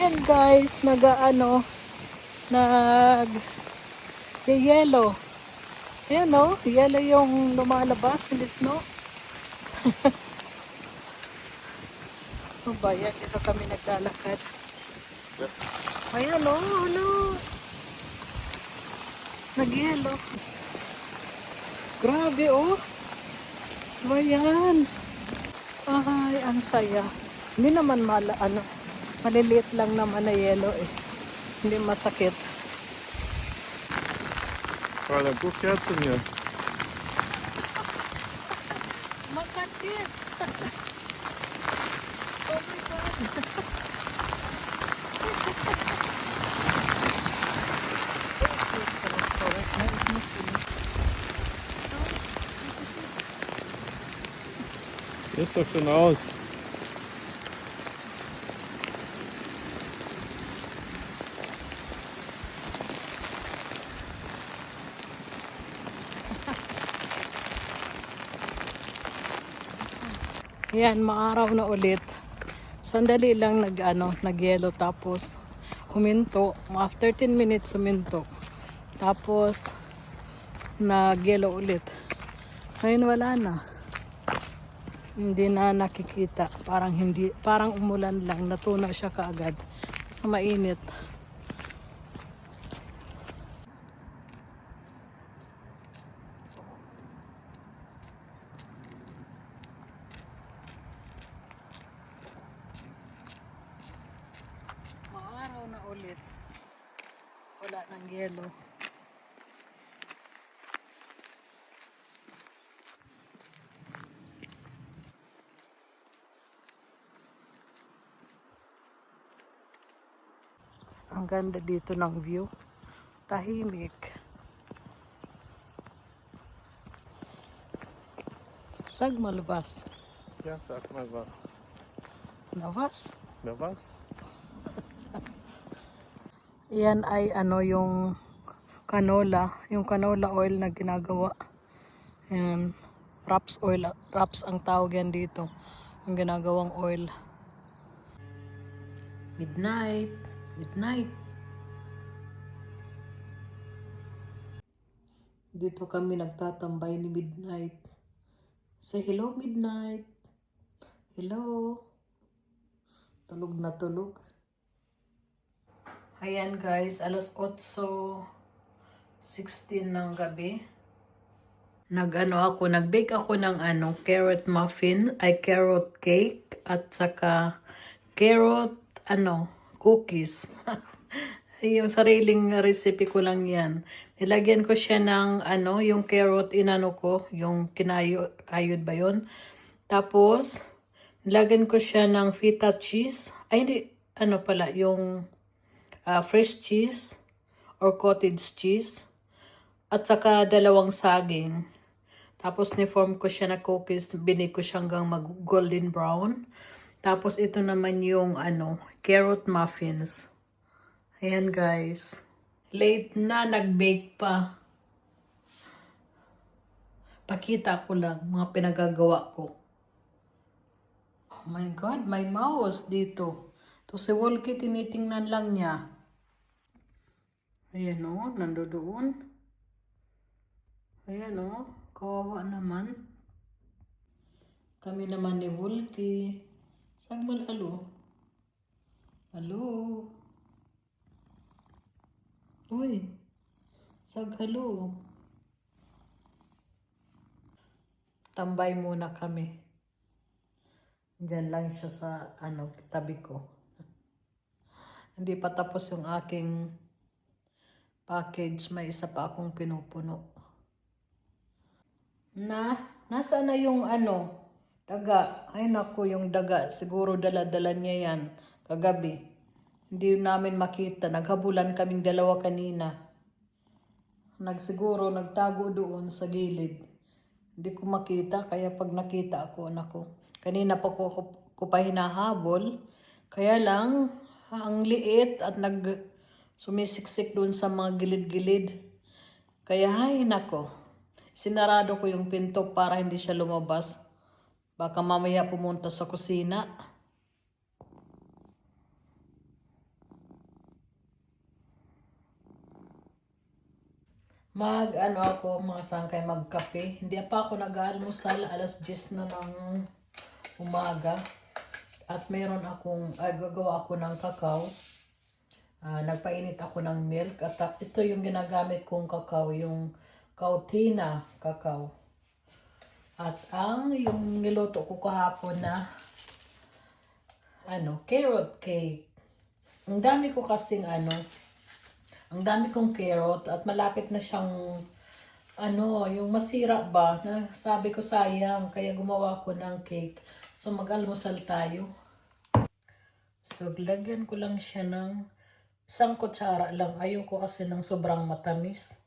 And guys, yellow. Ayan no, yellow yung lumalabas, hindi snow. O ba yan, dito kami naglalakad. Ayan no, ano, nag-yellow. Grabe oh. Ba yan? Ay, ang saya. Hindi naman maliliit lang naman na yellow eh. Hindi masakit. Правда, кухняться мне. Masakit. Oh my God. Ist doch schon aus. Yan, maaraw na ulit. Sandali lang nag-yellow tapos huminto. After 10 minutes huminto. Tapos nag-yellow ulit. Ngayon wala na. Hindi na nakikita. Parang umulan lang. Natunaw siya kaagad. Sa mainit. Maaraw na ulit. Wala ng yellow. Ang ganda dito ng view. Tahimik. Sag malabas. Ja, sag mal was. Labas. Na was? Yan ay yung canola. Yung canola oil na ginagawa. Yan. Raps oil. Raps ang tawag yan dito. Ang ginagawang oil. Midnight. Midnight. Dito kami nagtatambay ni Midnight. Say hello, Midnight. Hello. Tulog na tulog. Ayan guys, alas 8:16 ng gabi. Nag-bake ako ng carrot muffin, carrot cake, at saka carrot, cookies. Yung sariling recipe ko lang yan. Nilagyan ko siya ng, yung carrot yung kayod ba yun? Tapos, nilagyan ko siya ng feta cheese. Ay, hindi, yung fresh cheese or cottage cheese. At saka 2 saging. Tapos ni-form ko siya na cookies, binake ko siya hanggang mag-golden brown. Tapos ito naman yung carrot muffins. Ayan guys. Late na, nag-bake pa. Pakita ko lang mga pinagagawa ko. Oh my God, may mouse dito. To si Wolkie, tinitingnan lang niya. Ayan o, nandoon. Ayan o. Kawawa naman. Kami naman ni Wolkie. Sagmal, halo. Halo. Uy. Sag, halo. Tambay muna kami. Diyan lang siya sa, tabi ko. Hindi pa tapos yung aking package. May isa pa akong pinupuno. Nasaan na yung daga? Ay naku, yung daga. Siguro dala-dala niya yan kagabi. Hindi namin makita. Naghabulan kaming 2 kanina. Siguro nagtago doon sa gilid. Hindi ko makita. Kaya pag nakita ako, naku. Kanina pa ko pa hinahabol. Kaya lang, ang liit at sumisiksik doon sa mga gilid-gilid. Kaya ay nako. Sinarado ko yung pinto para hindi siya lumabas. Baka mamaya pumunta sa kusina. Ano ako, mga sangkay magkape. Hindi pa ako nag-almusal, alas 10 na ng umaga. At meron akong, gagawa ako ng kakao. Nagpainit ako ng milk. At ito yung ginagamit kong kakao, yung Cautina kakao. At yung niluto ko kahapon na, carrot cake. Ang dami ko kasing ang dami kong carrot at malapit na siyang yung masira ba, na sabi ko sayang, kaya gumawa ko ng cake. So mag-almusal tayo. So lagyan ko lang siya ng 1 kutsara lang. Ayoko kasi ng sobrang matamis.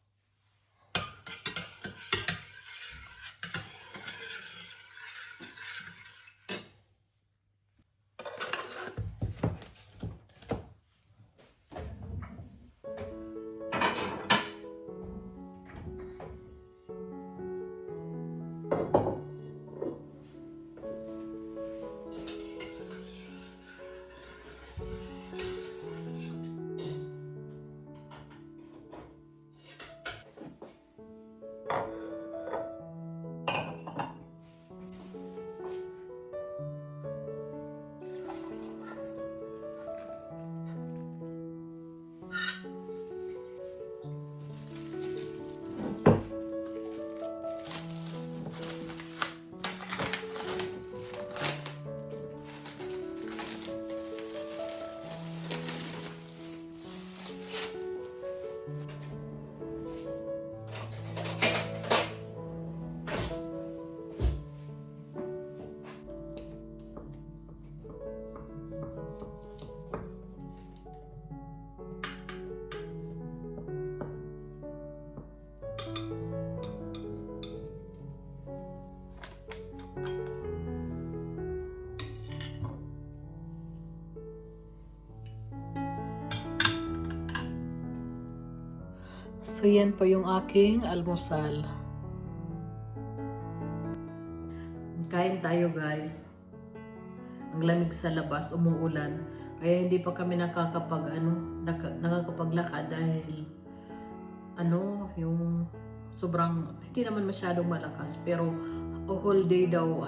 So yan po yung aking almusal. Kain tayo guys. Ang lamig sa labas, umuulan. Kaya hindi pa kami nakakapaglakad dahil yung sobrang, hindi naman masyadong malakas. Pero whole day daw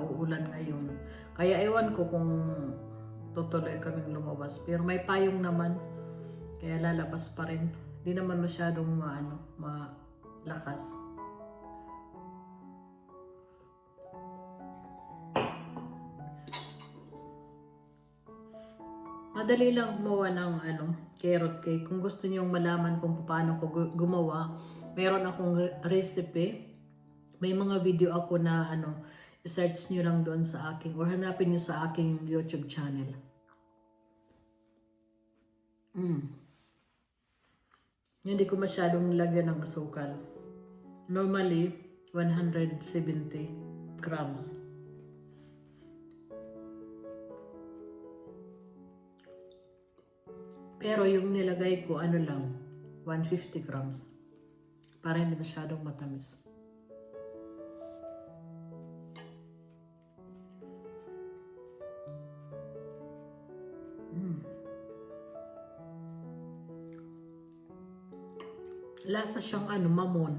uulan ngayon. Kaya ewan ko kung tutuloy kaming lumabas. Pero may payong naman. Kaya lalabas pa rin. Hindi naman masyadong malakas. Madali lang gumawa ng carrot cake. Kung gusto niyo malaman kung paano ko gumawa, meron akong recipe. May mga video ako na i-search niyo lang doon sa aking, or hanapin niyo sa aking YouTube channel. Hindi ko masyadong lagyan ng asukal. Normally, 170 grams. Pero yung nilagay ko, 150 grams. Para hindi masyadong matamis. Lasa siyang mamon.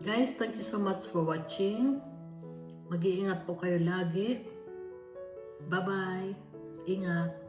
Guys, thank you so much for watching. Mag-iingat po kayo lagi. Bye-bye. Ingat.